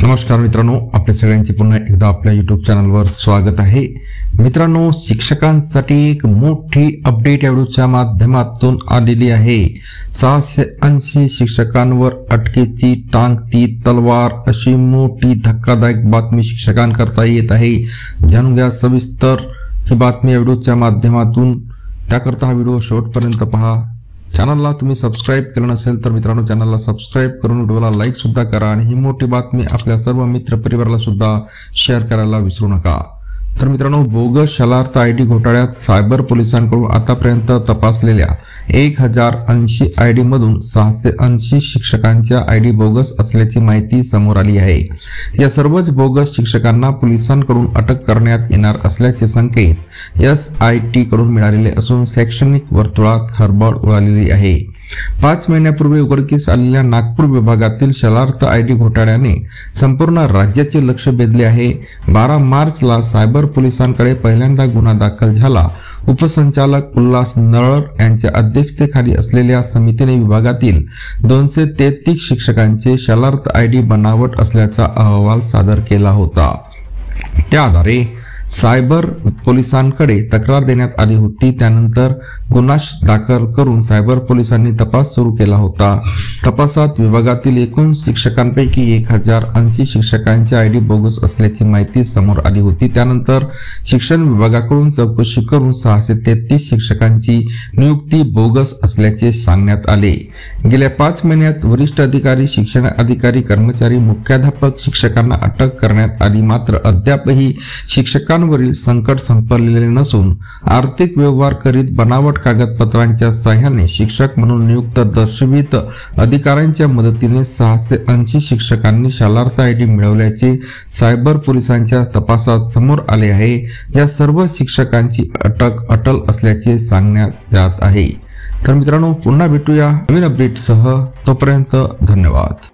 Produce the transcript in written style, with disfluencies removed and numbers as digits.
नमस्कार मित्रांनो, आपल्या सगळ्यांचे पुन्हा एकदा आपल्या YouTube चॅनलवर स्वागत आहे। मित्रांनो, शिक्षकांसाठी एक मोठी अपडेट या व्हिडिओच्या माध्यमातून आलेली आहे। 680 शिक्षकांवर अटकेची टांगती तलवार अशी मोठी धक्कादायक बातमी शिक्षकांकरता येत आहे। जाणून घ्या सविस्तर ही बातमी या व्हिडिओच्या माध्यमातून। त्याकरता हा व्हिडिओ शेवटपर्यंत पहा। चॅनलला तुम्ही सबस्क्राइब केलं नसेल तर मित्रांनो चॅनलला सबस्क्राइब करून व्हिडिओला लाईक सुद्धा करा आणि ही मोठी बातमी आपल्या सर्व मित्र परिवाराला सुद्धा शेअर करायला विसरू नका। तर मित्रांनो, बोगस शलार्थ आयडी घोटाळ्यात सायबर पोलिसांकडून आतापर्यंत तपासलेल्या 1080 आयडी मधून 680 शिक्षकांच्या आयडी बोगस असल्याची माहिती समोर आली आहे। या सर्वच बोगस शिक्षकांना पोलिसांकडून अटक करण्यात येणार असल्याचे संकेत SIT कडून मिळालेले असून शैक्षणिक वर्तुळात खळबळ उडालेली आहे। 5 महिन्यापूर्वी उघडकीस आलेल्या नागपूर विभागातील शलार्थ आयडी घोटाळ्याने संपूर्ण राज्याचे लक्ष वेधले आहे। 12 मार्चला सायबर पोलिसांकडे पहिल्यांदा गुन्हा दाखल झाला। उपसंचालक उल्हास नळर यांच्या अध्यक्षतेखाली असलेल्या समितीने विभागातील 233 शिक्षकांचे शलार्थ आयडी बनावट असल्याचा अहवाल सादर केला होता। त्या आधारे सायबर पोलिसांकडे तक्रार देण्यात आली होती। त्यानंतर गुन्हा दाखल करून सायबर पोलिसांनी तपास सुरू केला होता। तपासात विभागातील एकूण शिक्षकांपैकी 1080 शिक्षकांची आयडी बोगस असल्याची माहिती समोर आली होती। त्यानंतर शिक्षण विभागाकडून चौकशी करून 633 शिक्षकांची नियुक्ती बोगस असल्याचे सांगण्यात आले। गेल्या 5 महिन्यात वरिष्ठ अधिकारी, शिक्षण अधिकारी, कर्मचारी, मुख्याध्यापक शिक्षकांना अटक करण्यात आली। मात्र अद्यापही शिक्षकांवरील संकट संपलेले नसून आर्थिक व्यवहार करीत बनावट कागदपत्रांच्या सहाय्याने शिक्षक म्हणून नियुक्त दर्शवित अधिकाऱ्यांच्या मदतीने 680 शिक्षकांनी शलार्थ आयडी मिळवल्याचे सायबर पोलिसांच्या तपासात समोर आले आहे। या सर्व शिक्षकांची अटक अटल असल्याचे सांगण्यात येत आहे। तर मित्रांनो, पुन्हा भेटूया नवीन अपडेटसह। तोपर्यंत धन्यवाद।